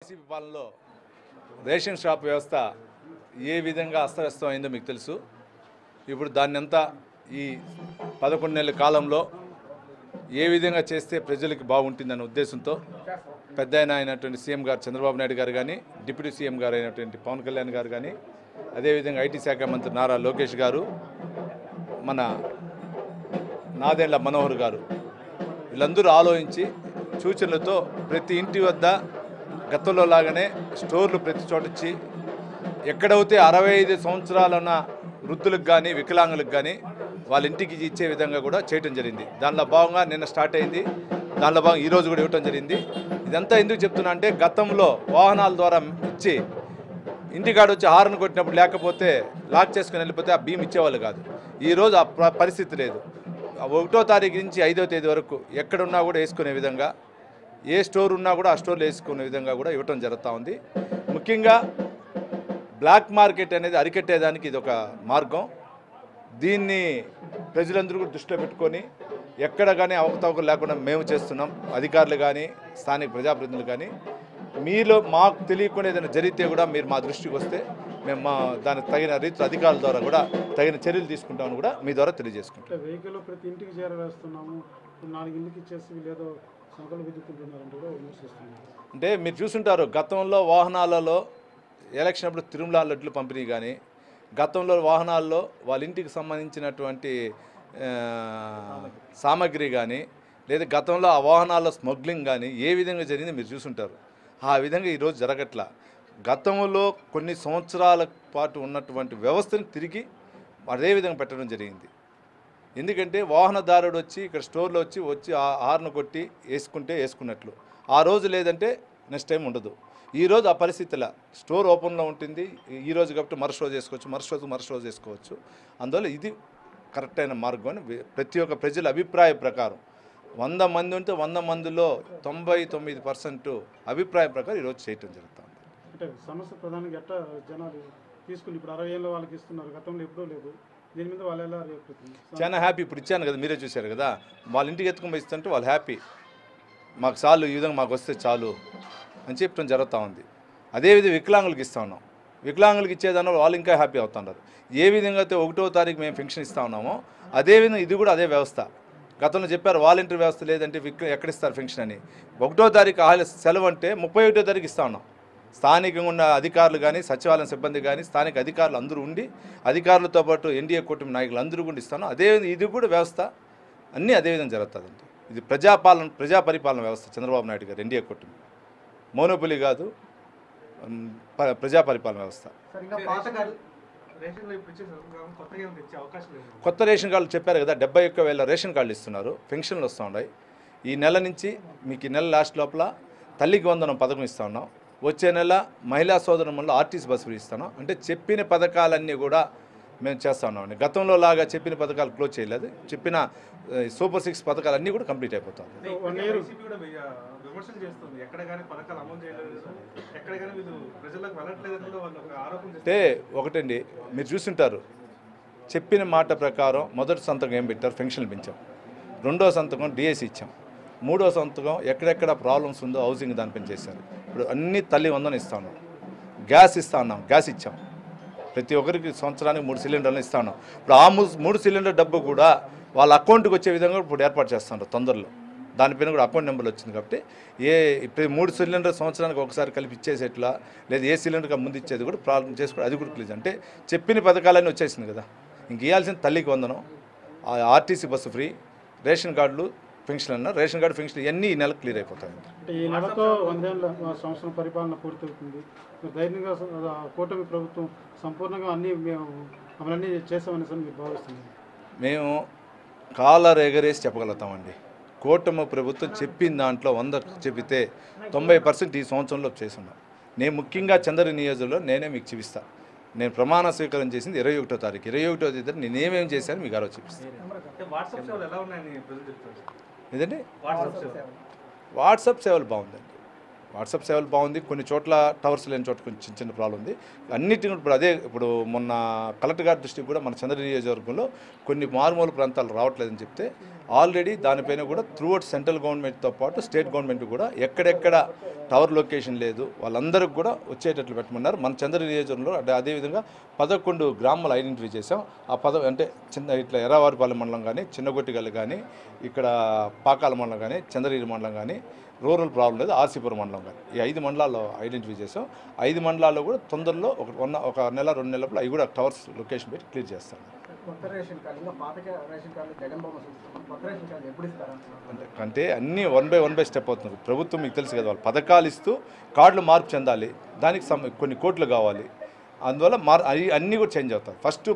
YCP పాలనలో ration shop వ్యవస్థ ఏ విధంగా అస్తవ్యస్తం అయిందో మీకు తెలుసు. ఇప్పుడు దాన్నంతా ఈ 11 నెలల కాలంలో ఏ విధంగా చేస్తే ప్రజలకు బాగుంటుందనే ఉద్దేశంతో పెద్ద అయినటువంటి సీఎం గారు చంద్రబాబు నాయుడు గారు కానీ, డిప్యూటీ సీఎం గారు అయినటువంటి పవన్ కళ్యాణ్ గారు కానీ, అదేవిధంగా ఐటీ శాఖ మంత్రి నారా లోకేష్ గారు, మన నాదెండ్ల మనోహర్ గారు వీళ్ళందరూ ఆలోచించి సూచనలతో ప్రతి ఇంటి వద్ద గతంలో లాగానే స్టోర్లు ప్రతి చోట ఇచ్చి ఎక్కడైతే 65 సంవత్సరాలున్న వృద్ధులకు కానీ వికలాంగులకు కానీ వాళ్ళ ఇంటికి ఇచ్చే విధంగా కూడా చేయడం జరిగింది. దానిలో భాగంగా నిన్న స్టార్ట్ అయింది. దానిలో భాగంగా ఈరోజు కూడా ఇవ్వటం జరిగింది. ఇదంతా ఎందుకు చెప్తున్నా అంటే గతంలో వాహనాల ద్వారా ఇచ్చి ఇంటికాడ వచ్చి హారన్ కొట్టినప్పుడు లేకపోతే లాక్ చేసుకుని వెళ్ళిపోతే ఆ బియ్యం ఇచ్చేవాళ్ళు కాదు. ఈరోజు ఆ పరిస్థితి లేదు. 1వ తారీఖు నుంచి 5వ తేదీ వరకు ఎక్కడున్నా కూడా వేసుకునే విధంగా, ఏ స్టోర్ ఉన్నా కూడా ఆ స్టోర్లో వేసుకునే విధంగా కూడా ఇవ్వటం జరుగుతూ ఉంది. ముఖ్యంగా బ్లాక్ మార్కెట్ అనేది అరికట్టేదానికి ఇది ఒక మార్గం. దీన్ని ప్రజలందరూ కూడా దృష్టిలో పెట్టుకొని ఎక్కడ కానీ అవకతవకలు లేకుండా మేము చేస్తున్నాం. అధికారులు కానీ స్థానిక ప్రజాప్రతినిధులు కానీ మీలో మాకు తెలియకుండా ఏదైనా జరిగితే కూడా మీరు మా దృష్టికి వస్తే మేము దానికి తగిన రీతి అధికారుల ద్వారా కూడా తగిన చర్యలు తీసుకుంటామని కూడా మీ ద్వారా తెలియజేసుకుంటాం. వెహికల్ ప్రతి ఇంటికి చేరవేస్తున్నాము, 4 ఇంటికి ఇచ్చేసి వీళ్ళేదో సంకలు విద్యుకుంటున్నారంటే కూడా విమర్శిస్తున్నారు. అంటే మీరు చూసుంటారు, గతంలో వాహనాలలో ఎలక్షన్ అప్పుడు తిరుమల లడ్లు పంపిణీ కానీ, గతంలో వాహనాల్లో వాళ్ళ ఇంటికి సంబంధించినటువంటి సామాగ్రి కానీ, లేదా గతంలో ఆ వాహనాల్లో స్మగ్లింగ్ కానీ ఏ విధంగా జరిగిందో మీరు చూసుంటారు. ఆ విధంగా ఈరోజు జరగట్లా. గతంలో కొన్ని సంవత్సరాల పాటు ఉన్నటువంటి వ్యవస్థను తిరిగి అదే విధంగా పెట్టడం జరిగింది. ఎందుకంటే వాహనదారుడు వచ్చి ఇక్కడ స్టోర్లో వచ్చి హార్న్ కొట్టి వేసుకుంటే వేసుకున్నట్లు, ఆ రోజు లేదంటే నెక్స్ట్ టైం ఉండదు. ఈరోజు ఆ పరిస్థితిలా స్టోర్ ఓపెన్లో ఉంటుంది. ఈరోజు కాబట్టి మరుసటి రోజు చేసుకోవచ్చు, మరుసటి రోజు చేసుకోవచ్చు. అందువల్ల ఇది కరెక్ట్ అయిన మార్గం అని ప్రతి ఒక్క ప్రజల అభిప్రాయ ప్రకారం 100 మంది ఉంటే 100 మందిలో 99% అభిప్రాయం ప్రకారం ఈరోజు చేయటం జరుగుతుంది. అంటే సమస్య ప్రధానంగా ఎట్లా జనాలు తీసుకుని ఇప్పుడు 60 ఏళ్ళ వాళ్ళకి ఇస్తున్నారు, గతంలో ఎప్పుడూ లేదు. దీని మీద వాళ్ళు ఎలా రేపుతుంది? చాలా హ్యాపీ. ఇప్పుడు ఇచ్చాను కదా, మీరే చూశారు కదా, వాళ్ళ ఇంటికి ఎత్తుకొని ఇస్తుంటే వాళ్ళు హ్యాపీ. మాకు చాలు, ఈ విధంగా మాకు వస్తే చాలు అని చెప్పడం జరుగుతూ ఉంది. అదేవిధంగా వికలాంగులకు ఇస్తూ ఉన్నాం. వికలాంగులకు ఇచ్చేదాన్ని వాళ్ళు ఇంకా హ్యాపీ అవుతున్నారు. ఏ విధంగా అయితే 1వ తారీఖు మేము పెన్షన్ ఇస్తూ ఉన్నామో అదేవిధంగా ఇది కూడా అదే వ్యవస్థ. గతంలో చెప్పారు వాలంటీర్ వ్యవస్థ లేదంటే ఎక్కడిస్తారు పెన్షన్ అని. 1వ తారీఖు సెలవు అంటే 31వ తారీఖు ఇస్తూ ఉన్నాం. స్థానికంగా ఉన్న అధికారులు కానీ, సచివాలయం సిబ్బంది కానీ, స్థానిక అధికారులు అందరూ ఉండి, అధికారులతో పాటు ఎన్డీఏ కూటమి నాయకులు అందరూ కూడా ఇస్తాను. అదేవిధంగా ఇది కూడా వ్యవస్థ అన్నీ అదేవిధంగా జరుగుతుందండి. ఇది ప్రజా పరిపాలన వ్యవస్థ. చంద్రబాబు నాయుడు గారు ఎన్డీఏ కూటమి మోనోపొలి కాదు, ప్రజా పరిపాలన వ్యవస్థ. కొత్త రేషన్ కార్డులు చెప్పారు కదా, 71,000 రేషన్ కార్డులు ఇస్తున్నారు. పెన్షన్లు వస్తూ ఉన్నాయి. ఈ నెల నుంచి మీకు ఈ నెల లాస్ట్ లోపల తల్లికి వందనం పథకం ఇస్తూ ఉన్నాం. వచ్చే నెల మహిళా సోదరులలో ఆర్టీసీ బస్సు ఫ్రీ ఇస్తాను. అంటే చెప్పిన పథకాలన్నీ కూడా మేము చేస్తూ ఉన్నామండి. గతంలో లాగా చెప్పిన పథకాలు క్లోజ్ చేయలేదు. చెప్పిన సూపర్ 6 పథకాలు అన్నీ కూడా కంప్లీట్ అయిపోతాయి. అంటే ఒకటండి, మీరు చూస్తుంటారు, చెప్పిన మాట ప్రకారం మొదటి సంతకం ఏం పెట్టారు, పెన్షన్లు పెంచాం. 2వ సంతకం డిఎస్సి ఇచ్చాం. 3వ సంతకం ఎక్కడెక్కడ ప్రాబ్లమ్స్ ఉందో హౌసింగ్ దానిపైన చేశారు. ఇప్పుడు అన్ని తల్లి వందనం ఇస్తా ఉన్నాం. గ్యాస్ ఇస్తా ఉన్నాం, గ్యాస్ ఇచ్చాం. ప్రతి ఒక్కరికి సంవత్సరానికి 3 సిలిండర్లు ఇస్తా ఉన్నాం. ఇప్పుడు ఆ 3 సిలిండర్ డబ్బు కూడా వాళ్ళ అకౌంట్కి వచ్చే విధంగా ఇప్పుడు ఏర్పాటు చేస్తున్నారు తొందరలో. దానిపైన కూడా అకౌంట్ నెంబర్లు వచ్చింది కాబట్టి ఇప్పుడు 3 సిలిండర్ సంవత్సరానికి ఒకసారి కలిపి ఇచ్చేసేట్లా, లేదా ఏ సిలిండర్కి ముందు ఇచ్చేది కూడా ప్రాబ్లం చేసుకోవడం, అది కూడా క్లియర్. అంటే చెప్పిన పథకాలన్నీ వచ్చేసింది కదా. ఇంక ఇవ్వాల్సిన తల్లికి వందనం, ఆర్టీసీ బస్సు ఫ్రీ, రేషన్ కార్డులు, పెన్షన్ అన్నారు. రేషన్ కార్డు, పెన్షన్ ఇవన్నీ ఈ నెలకు క్లియర్ అయిపోతాయి. అంటే ఈ నెలతో 100 ఏళ్ళ సంవత్సరం పరిపాలన పూర్తవుతుంది. ధైర్యంగా కూటమి ప్రభుత్వం సంపూర్ణంగా అన్నీ మేము అమలన్నీ చేసామని మీరు భావిస్తున్నాం. మేము కాలర్ ఎగరేసి చెప్పగలుగుతామండి. కూటమి ప్రభుత్వం చెప్పిన దాంట్లో 100 చెబితే 90% ఈ సంవత్సరంలో చేస్తున్నాం. నేను ముఖ్యంగా చంద్ర నియోజకవర్గంలో నేనే మీకు చూపిస్తాను. నేను ప్రమాణ స్వీకారం చేసింది 21వ తారీఖు. 21వ తేదీ నేనేమేమి చేశాను మీకు ఆరోజు చూపిస్తాను. ఏదండి వాట్సాప్ సేవలు బాగుందండి. వాట్సాప్ సేవలు బాగుంది, కొన్ని చోట్ల టవర్స్ లేని చోట కొంచెం చిన్న చిన్న ప్రాబ్లం ఉంది. అన్నిటిని ఇప్పుడు మొన్న కలెక్టర్ గారి దృష్టికి కూడా మన చంద్ర నియోజకవర్గంలో కొన్ని మారుమూల ప్రాంతాలు రావట్లేదని చెప్తే ఆల్రెడీ దానిపైన కూడా త్రూఅవుట్ సెంట్రల్ గవర్నమెంట్తో పాటు స్టేట్ గవర్నమెంట్ కూడా ఎక్కడెక్కడ టవర్ లొకేషన్ లేదు వాళ్ళందరికీ కూడా వచ్చేటట్లు పెట్టమన్నారు. మన చంద్ర నియోజకవర్గంలో అదేవిధంగా 11 గ్రామాలు ఐడెంటిఫై చేసాం. అంటే ఇట్లా ఎర్రవారిపాలెం మండలం కానీ, చిన్నగొట్టిగల్లు కానీ, ఇక్కడ పాకాల మండలం కానీ, చంద్రగిరి మండలం కానీ, రూరల్ ప్రాబ్లం లేదు, ఆర్సీపురం మండలం కానీ, ఈ 5 మండలాల్లో ఐడెంటిఫై చేసాం. 5 మండలాల్లో కూడా తొందరలో ఒక నెల 2 నెలల అవి కూడా టవర్స్ లొకేషన్ పెట్టి క్లియర్ చేస్తాం. అంటే అన్నీ 1 బై 1 స్టెప్ అవుతుంది. ప్రభుత్వం మీకు తెలుసు కదా, వాళ్ళు పథకాలు ఇస్తూ కార్డులు మార్పు చెందాలి, దానికి కొన్ని కోట్లు కావాలి, అందువల్ల అన్నీ కూడా చేంజ్ అవుతాయి. ఫస్ట్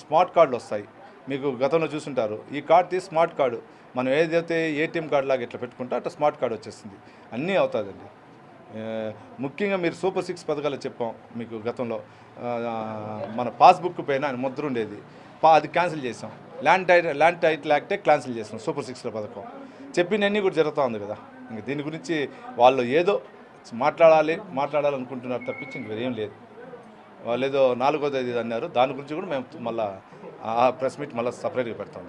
స్మార్ట్ కార్డులు వస్తాయి, మీకు గతంలో చూసుంటారు. ఈ కార్డు తీసి స్మార్ట్ కార్డు మనం ఏదైతే ఏటీఎం కార్డు లాగా ఇట్లా పెట్టుకుంటే అట్లా స్మార్ట్ కార్డు వచ్చేస్తుంది, అన్నీ అవుతుందండి. ముఖ్యంగా మీరు సూపర్ 6 పథకాలు చెప్పాం మీకు గతంలో. మన పాస్బుక్ పైన ముద్ర ఉండేది, అది క్యాన్సిల్ చేసాం. ల్యాండ్ టైటిల్ యాక్టే క్యాన్సిల్ చేసాం సూపర్ 6లో పథకం. చెప్పినన్నీ కూడా జరుగుతూ ఉంది కదా. ఇంక దీని గురించి వాళ్ళు ఏదో మాట్లాడాలనుకుంటున్నారు తప్పించి ఇంకేం లేదు. వాళ్ళు ఏదో 4వ తేదీ అన్నారు, దాని గురించి కూడా మేము మళ్ళీ ఆ ప్రెస్ మీట్ మళ్ళీ సపరేట్గా పెడతాం.